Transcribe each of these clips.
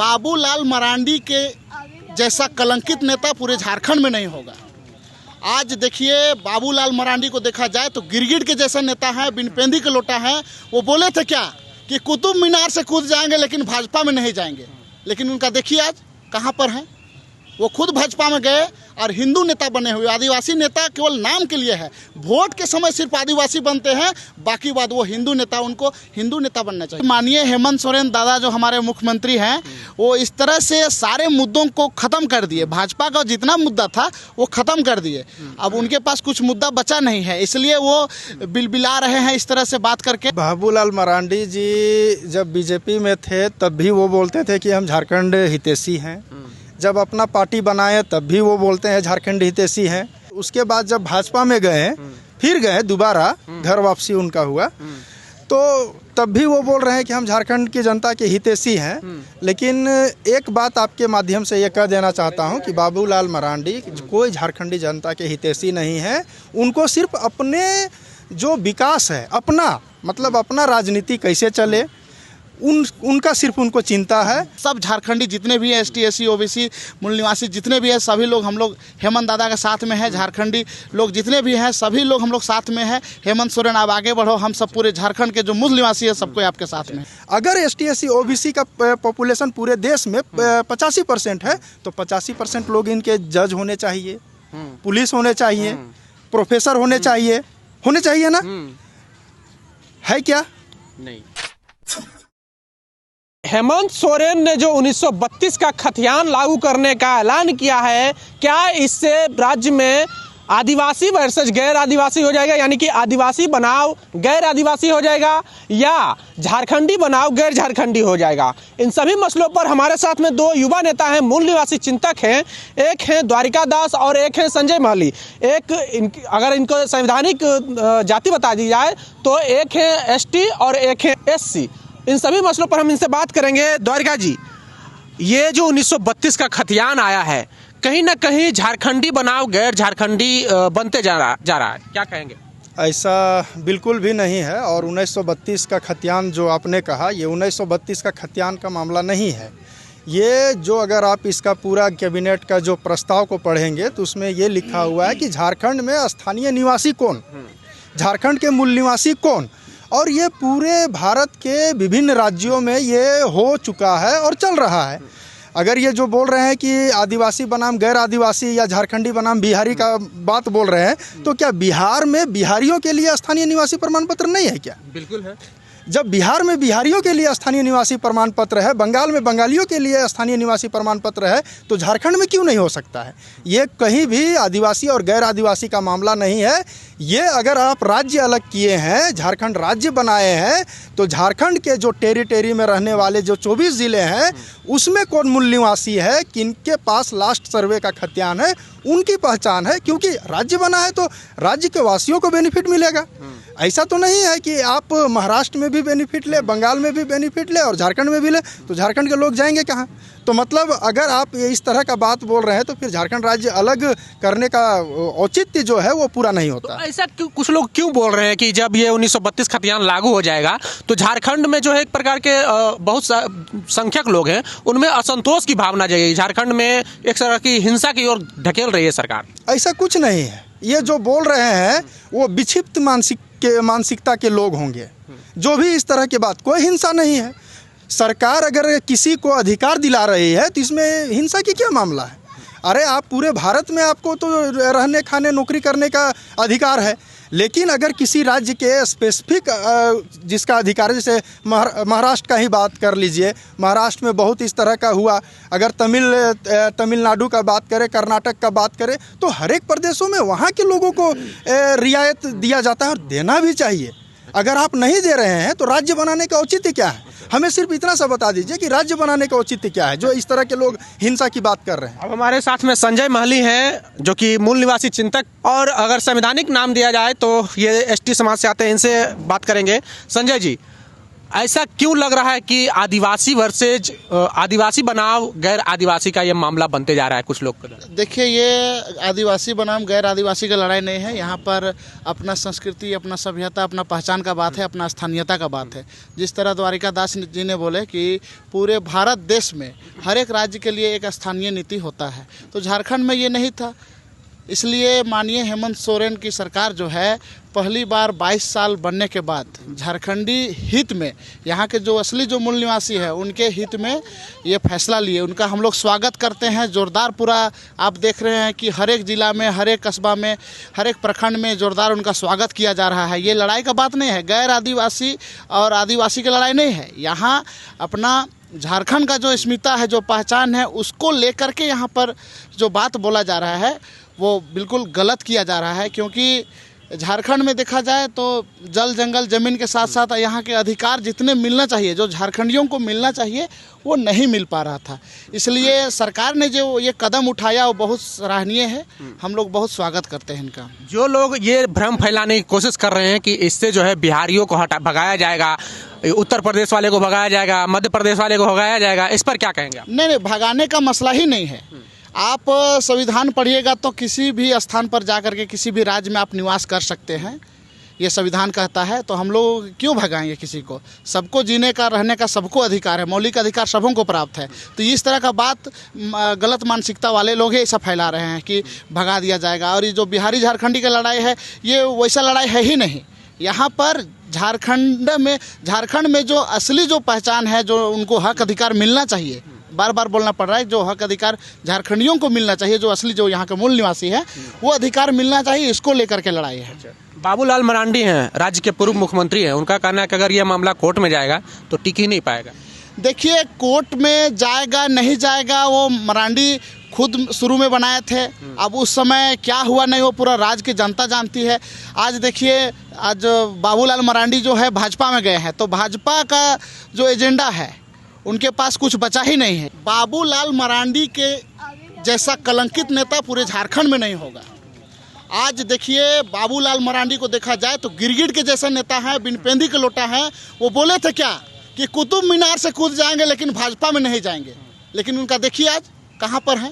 बाबूलाल मरांडी के जैसा कलंकित नेता पूरे झारखंड में नहीं होगा। आज देखिए, बाबूलाल मरांडी को देखा जाए तो गिरगिट के जैसा नेता है, बिन पेंदी के लोटा है। वो बोले थे क्या कि कुतुब मीनार से कूद जाएंगे लेकिन भाजपा में नहीं जाएंगे, लेकिन उनका देखिए आज कहाँ पर है। वो खुद भाजपा में गए और हिंदू नेता बने हुए। आदिवासी नेता केवल नाम के लिए है, वोट के समय सिर्फ आदिवासी बनते हैं, बाकी बात वो हिंदू नेता, उनको हिंदू नेता बनना चाहिए। माननीय हेमंत सोरेन दादा जो हमारे मुख्यमंत्री हैं, वो इस तरह से सारे मुद्दों को ख़त्म कर दिए। भाजपा का जितना मुद्दा था वो ख़त्म कर दिए। अब उनके पास कुछ मुद्दा बचा नहीं है, इसलिए वो बिलबिला रहे हैं इस तरह से बात करके। बाबूलाल मरांडी जी जब बीजेपी में थे तब भी वो बोलते थे कि हम झारखंड हितैषी हैं। जब अपना पार्टी बनाए तब भी वो बोलते हैं झारखंड हितैषी हैं। उसके बाद जब भाजपा में गए, फिर गए दोबारा, घर वापसी उनका हुआ, तो तब भी वो बोल रहे हैं कि हम झारखंड की जनता के हितैषी हैं। लेकिन एक बात आपके माध्यम से ये कह देना चाहता हूं कि बाबूलाल मरांडी कोई झारखंडी जनता के हितैषी नहीं है। उनको सिर्फ अपने जो विकास है, अपना मतलब अपना राजनीति कैसे चले, उनका सिर्फ उनको चिंता है। सब झारखंडी जितने भी हैं, ST SC OBC मूल निवासी जितने भी हैं, सभी लोग हम लोग हेमंत दादा के साथ में हैं। झारखंडी लोग जितने भी हैं सभी लोग हम लोग साथ में हैं। हेमंत सोरेन आप आगे बढ़ो, हम सब पूरे झारखंड के जो मूल निवासी है सबको आपके साथ में। अगर ST SC OBC का पॉपुलेशन पूरे देश में 85% है तो 85% लोग इनके जज होने चाहिए, पुलिस होने चाहिए, प्रोफेसर होने चाहिए ना? है क्या? नहीं। हेमंत सोरेन ने जो 1932 का खतियान लागू करने का ऐलान किया है, क्या इससे राज्य में आदिवासी वर्सेस गैर आदिवासी हो जाएगा, यानी कि आदिवासी बनाओ गैर आदिवासी हो जाएगा, या झारखंडी बनाओ गैर झारखंडी हो जाएगा? इन सभी मसलों पर हमारे साथ में दो युवा नेता हैं, मूल निवासी चिंतक हैं। एक हैं द्वारिका दास और एक हैं संजय महली। अगर इनको संवैधानिक जाति बता दी जाए तो एक है ST और एक है SC। इन सभी मसलों पर हम इनसे बात करेंगे। द्वारिका जी, ये जो 1932 का खतियान आया है, कहीं ना कहीं झारखंडी बनाओ गैर झारखंडी बनते जा रहा है, क्या कहेंगे? ऐसा बिल्कुल भी नहीं है। और 1932 का खतियान जो आपने कहा, ये 1932 का खतियान का मामला नहीं है। ये जो अगर आप इसका पूरा कैबिनेट का जो प्रस्ताव को पढ़ेंगे तो उसमें ये लिखा हुआ है कि झारखंड में स्थानीय निवासी कौन, झारखंड के मूल निवासी कौन। और ये पूरे भारत के विभिन्न राज्यों में ये हो चुका है और चल रहा है। अगर ये जो बोल रहे हैं कि आदिवासी बनाम गैर आदिवासी या झारखंडी बनाम बिहारी का बात बोल रहे हैं, तो क्या बिहार में बिहारियों के लिए स्थानीय निवासी प्रमाण पत्र नहीं है क्या? बिल्कुल है। जब बिहार में बिहारियों के लिए स्थानीय निवासी प्रमाण पत्र है, बंगाल में बंगालियों के लिए स्थानीय निवासी प्रमाण पत्र है, तो झारखंड में क्यों नहीं हो सकता है? ये कहीं भी आदिवासी और गैर आदिवासी का मामला नहीं है। ये अगर आप राज्य अलग किए हैं, झारखंड राज्य बनाए हैं, तो झारखंड के जो टेरिटरी में रहने वाले जो 24 ज़िले हैं उसमें कौन मूल निवासी है, किनके पास लास्ट सर्वे का खतियान है, उनकी पहचान है। क्योंकि राज्य बना है तो राज्य के वासियों को बेनिफिट मिलेगा। ऐसा तो नहीं है कि आप महाराष्ट्र में भी बेनिफिट ले, बंगाल में भी बेनिफिट ले और झारखंड में भी ले, तो झारखंड के लोग जाएंगे कहाँ? तो मतलब अगर आप ये इस तरह का बात बोल रहे हैं तो फिर झारखंड राज्य अलग करने का औचित्य जो है वो पूरा नहीं होता। तो ऐसा कुछ लोग क्यों बोल रहे हैं कि जब ये 1932 खतियान लागू हो जाएगा तो झारखंड में जो है एक प्रकार के बहुत संख्यक लोग हैं, उनमें असंतोष की भावना जाएगी, झारखंड में एक तरह की हिंसा की ओर ढकेल रही है सरकार? ऐसा कुछ नहीं है। ये जो बोल रहे हैं वो विक्षिप्त मानसिकता के लोग होंगे जो भी इस तरह की बात। कोई हिंसा नहीं है। सरकार अगर किसी को अधिकार दिला रही है तो इसमें हिंसा की क्या मामला है? अरे आप पूरे भारत में आपको तो रहने खाने नौकरी करने का अधिकार है, लेकिन अगर किसी राज्य के स्पेसिफिक जिसका अधिकार है, जैसे महाराष्ट्र का ही बात कर लीजिए, महाराष्ट्र में बहुत इस तरह का हुआ। अगर तमिलनाडु का बात करें, कर्नाटक का बात करें, तो हर एक प्रदेशों में वहाँ के लोगों को रियायत दिया जाता है और देना भी चाहिए। अगर आप नहीं दे रहे हैं तो राज्य बनाने का औचित्य क्या है? हमें सिर्फ इतना सा बता दीजिए कि राज्य बनाने का औचित्य क्या है, जो इस तरह के लोग हिंसा की बात कर रहे हैं। अब हमारे साथ में संजय महली हैं जो कि मूल निवासी चिंतक, और अगर संवैधानिक नाम दिया जाए तो ये ST समाज से आते हैं, इनसे बात करेंगे। संजय जी, ऐसा क्यों लग रहा है कि आदिवासी वर्सेज आदिवासी बनाम गैर आदिवासी का ये मामला बनते जा रहा है कुछ लोग के द्वारा? देखिए, ये आदिवासी बनाम गैर आदिवासी का लड़ाई नहीं है। यहाँ पर अपना संस्कृति, अपना सभ्यता, अपना पहचान का बात है, अपना स्थानीयता का बात है। जिस तरह द्वारिका दास जी ने बोले कि पूरे भारत देश में हर एक राज्य के लिए एक स्थानीय नीति होता है, तो झारखंड में ये नहीं था। इसलिए माननीय हेमंत सोरेन की सरकार जो है, पहली बार 22 साल बनने के बाद झारखंडी हित में, यहाँ के जो असली जो मूल निवासी है उनके हित में ये फैसला लिए। उनका हम लोग स्वागत करते हैं जोरदार। पूरा आप देख रहे हैं कि हर एक ज़िला में, हर एक कस्बा में, हर एक प्रखंड में जोरदार उनका स्वागत किया जा रहा है। ये लड़ाई का बात नहीं है, गैर आदिवासी और आदिवासी की लड़ाई नहीं है। यहाँ अपना झारखंड का जो अस्मिता है, जो पहचान है, उसको लेकर के यहाँ पर जो बात बोला जा रहा है वो बिल्कुल गलत किया जा रहा है। क्योंकि झारखंड में देखा जाए तो जल, जंगल, ज़मीन के साथ साथ यहाँ के अधिकार जितने मिलना चाहिए, जो झारखंडियों को मिलना चाहिए, वो नहीं मिल पा रहा था। इसलिए सरकार ने जो ये कदम उठाया वो बहुत सराहनीय है। हम लोग बहुत स्वागत करते हैं इनका। जो लोग ये भ्रम फैलाने की कोशिश कर रहे हैं कि इससे जो है बिहारियों को भगाया जाएगा, उत्तर प्रदेश वाले को भगाया जाएगा, मध्य प्रदेश वाले को भगाया जाएगा, इस पर क्या कहेंगे आप? नहीं, भगाने का मसला ही नहीं है। आप संविधान पढ़िएगा तो किसी भी स्थान पर जाकर के किसी भी राज्य में आप निवास कर सकते हैं, ये संविधान कहता है। तो हम लोग क्यों भगाएंगे किसी को? सबको जीने का, रहने का सबको अधिकार है, मौलिक अधिकार सबों को प्राप्त है। तो इस तरह का बात गलत मानसिकता वाले लोग ऐसा फैला रहे हैं कि भगा दिया जाएगा। और ये जो बिहारी झारखंडी की लड़ाई है, ये वैसा लड़ाई है ही नहीं। यहाँ पर झारखंड में जो असली जो पहचान है, जो उनको हक अधिकार मिलना चाहिए, बार बार बोलना पड़ रहा है, जो हक अधिकार झारखंडियों को मिलना चाहिए, जो असली जो यहाँ के मूल निवासी है, वो अधिकार मिलना चाहिए, इसको लेकर के लड़ाई है। बाबूलाल मरांडी हैं, राज्य के पूर्व मुख्यमंत्री हैं, उनका कहना है कि अगर ये मामला कोर्ट में जाएगा तो टिक ही नहीं पाएगा। देखिए, कोर्ट में जाएगा नहीं जाएगा, वो मरांडी खुद शुरू में बनाए थे। अब उस समय क्या हुआ नहीं, वो पूरा राज्य की जनता जानती है। आज देखिए, आज बाबूलाल मरांडी जो है भाजपा में गए हैं, तो भाजपा का जो एजेंडा है उनके पास कुछ बचा ही नहीं है। बाबूलाल मरांडी के जैसा कलंकित नेता पूरे झारखंड में नहीं होगा। आज देखिए, बाबूलाल मरांडी को देखा जाए तो गिरगिट के जैसा नेता है, बिनपेंदी के लोटा है। वो बोले थे क्या कि कुतुब मीनार से कूद जाएंगे लेकिन भाजपा में नहीं जाएंगे, लेकिन उनका देखिए आज कहाँ पर है।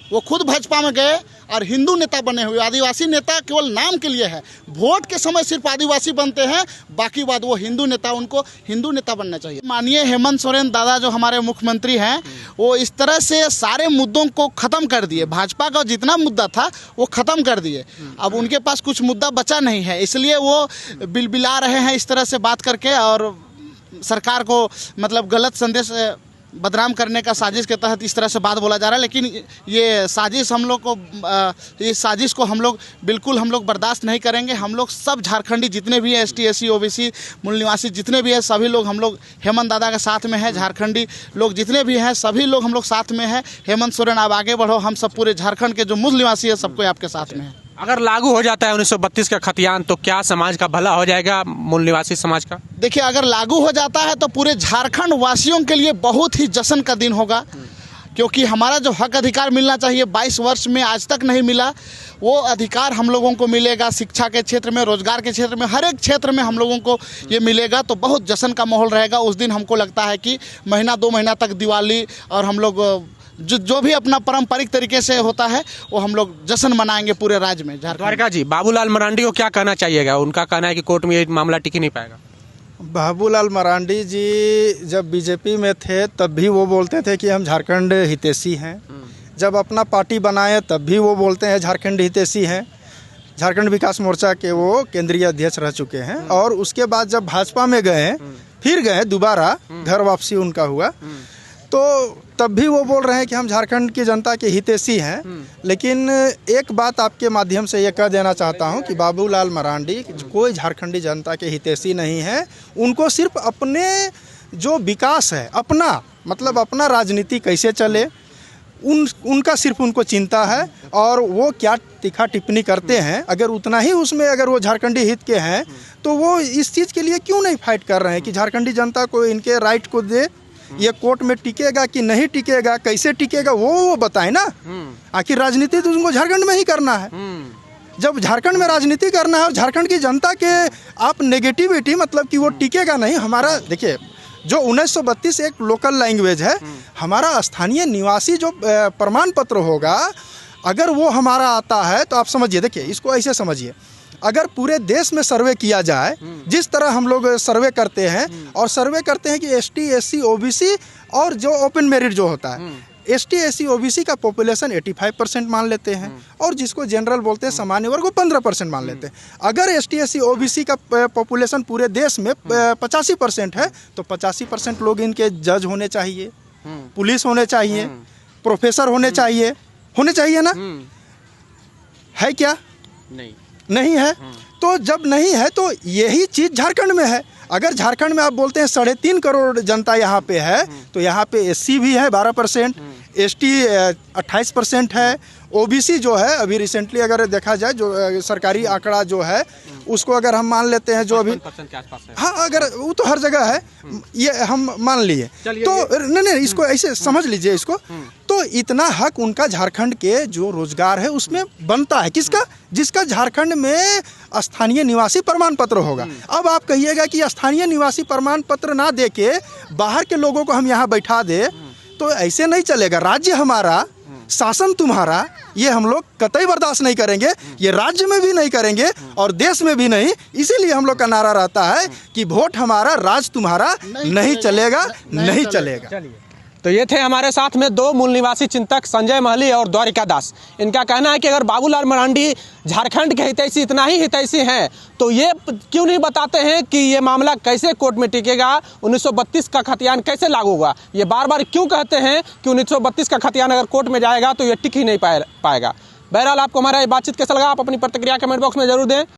वो खुद भाजपा में गए और हिंदू नेता बने हुए। आदिवासी नेता केवल नाम के लिए है, वोट के समय सिर्फ आदिवासी बनते हैं, बाकी बात वो हिंदू नेता, उनको हिंदू नेता बनना चाहिए। माननीय हेमंत सोरेन दादा जो हमारे मुख्यमंत्री हैं, वो इस तरह से सारे मुद्दों को ख़त्म कर दिए। भाजपा का जितना मुद्दा था वो ख़त्म कर दिए। अब उनके पास कुछ मुद्दा बचा नहीं है, इसलिए वो बिलबिला रहे हैं इस तरह से बात करके, और सरकार को मतलब गलत संदेश बदनाम करने का साजिश के तहत इस तरह से बात बोला जा रहा है। लेकिन ये साजिश हम लोग को, इस साजिश को हम लोग बिल्कुल बर्दाश्त नहीं करेंगे। हम लोग सब झारखंडी जितने भी हैं, ST SC OBC मूल निवासी जितने भी हैं, सभी लोग हम लोग हेमंत दादा के साथ में हैं। झारखंडी लोग जितने भी हैं, सभी लोग हम लोग साथ में हैं। हेमंत सोरेन आप आगे बढ़ो, हम सब पूरे झारखंड के जो मूल निवासी है सबको आपके साथ में है। अगर लागू हो जाता है 1932 का खतियान, तो क्या समाज का भला हो जाएगा, मूल निवासी समाज का? देखिए, अगर लागू हो जाता है तो पूरे झारखंड वासियों के लिए बहुत ही जश्न का दिन होगा। क्योंकि हमारा जो हक अधिकार मिलना चाहिए 22 वर्ष में आज तक नहीं मिला, वो अधिकार हम लोगों को मिलेगा। शिक्षा के क्षेत्र में, रोजगार के क्षेत्र में, हर एक क्षेत्र में हम लोगों को ये मिलेगा, तो बहुत जश्न का माहौल रहेगा। उस दिन हमको लगता है कि महीना 2 महीना तक दिवाली और हम लोग जो भी अपना पारंपरिक तरीके से होता है वो हम लोग जश्न मनाएंगे पूरे राज्य में। द्वारिका जी, बाबूलाल मरांडी को क्या कहना चाहिएगा? उनका कहना है कि कोर्ट में ये मामला टिक ही नहीं पाएगा। बाबूलाल मरांडी जी जब बीजेपी में थे तब भी वो बोलते थे कि हम झारखंड हितैषी हैं। जब अपना पार्टी बनाए तब भी वो बोलते हैं झारखंड हितैषी हैं। झारखंड विकास मोर्चा के वो केंद्रीय अध्यक्ष रह चुके हैं। और उसके बाद जब भाजपा में गए, फिर गए दोबारा, घर वापसी उनका हुआ, तो तब भी वो बोल रहे हैं कि हम झारखंड की जनता के हितैषी हैं। लेकिन एक बात आपके माध्यम से ये कह देना चाहता हूं कि बाबूलाल मरांडी कोई झारखंडी जनता के हितैषी नहीं है। उनको सिर्फ अपने जो विकास है, अपना मतलब अपना राजनीति कैसे चले, उनका सिर्फ उनको चिंता है। और वो क्या तीखा टिप्पणी करते हैं, अगर उतना ही उसमें अगर वो झारखंडी हित के हैं तो वो इस चीज़ के लिए क्यों नहीं फाइट कर रहे हैं कि झारखंडी जनता को इनके राइट को दे। ये कोर्ट में टिकेगा कि नहीं टिकेगा, कैसे टिकेगा, वो बताए ना। आखिर राजनीति तो उनको झारखंड में ही करना है। जब झारखंड में राजनीति करना है और झारखंड की जनता के आप नेगेटिविटी मतलब कि वो टिकेगा नहीं। हमारा देखिए जो 1932 एक लोकल लैंग्वेज है, हमारा स्थानीय निवासी जो प्रमाण पत्र होगा अगर वो हमारा आता है तो आप समझिए, देखिए इसको ऐसे समझिए, अगर पूरे देश में सर्वे किया जाए जिस तरह हम लोग सर्वे करते हैं और सर्वे करते हैं कि ST SC OBC और जो ओपन मेरिट जो होता है, ST SC OBC का पॉपुलेशन 85% मान लेते हैं और जिसको जनरल बोलते हैं सामान्य वर्ग वो 15% मान लेते हैं। अगर ST SC OBC का पॉपुलेशन पूरे देश में 85% है तो 85% लोग इनके जज होने चाहिए, पुलिस होने चाहिए, प्रोफेसर होने चाहिए ना। है क्या? नहीं है। तो जब नहीं है तो यही चीज़ झारखंड में है। अगर झारखंड में आप बोलते हैं 3.5 करोड़ जनता यहाँ पे है तो यहाँ पे SC भी है 12%, ST 28% है, OBC जो है अभी रिसेंटली अगर देखा जाए जो सरकारी आंकड़ा जो है उसको अगर हम मान लेते हैं जो अभी के आसपास है। हाँ अगर वो तो हर जगह है, ये हम मान लिए तो नहीं इसको ऐसे समझ लीजिए इसको। तो इतना हक उनका झारखंड के जो रोजगार है उसमें बनता है, किसका? जिसका झारखंड में स्थानीय निवासी प्रमाण पत्र होगा। अब आप कहिएगा कि स्थानीय निवासी प्रमाण पत्र ना दे के बाहर के लोगों को हम यहाँ बैठा दे तो ऐसे नहीं चलेगा। राज्य हमारा, शासन तुम्हारा, ये हम लोग कतई बर्दाश्त नहीं करेंगे, ये राज्य में भी नहीं करेंगे और देश में भी नहीं। इसीलिए हम लोग का नारा रहता है कि वोट हमारा, राज तुम्हारा, नहीं चलेगा, नहीं चलेगा। तो ये थे हमारे साथ में दो मूल निवासी चिंतक संजय महली और द्वारिका दास। इनका कहना है कि अगर बाबूलाल मरांडी झारखंड के हितैषी इतना ही हितैषी हैं तो ये क्यों नहीं बताते हैं कि ये मामला कैसे कोर्ट में टिकेगा, 1932 का खतियान कैसे लागू हुआ। ये बार बार क्यों कहते हैं कि 1932 का खतियान अगर कोर्ट में जाएगा तो ये टिक ही नहीं पाएगा। बहरहाल आपको हमारा ये बातचीत कैसा लगा, आप अपनी प्रतिक्रिया कमेंट बॉक्स में जरूर दें।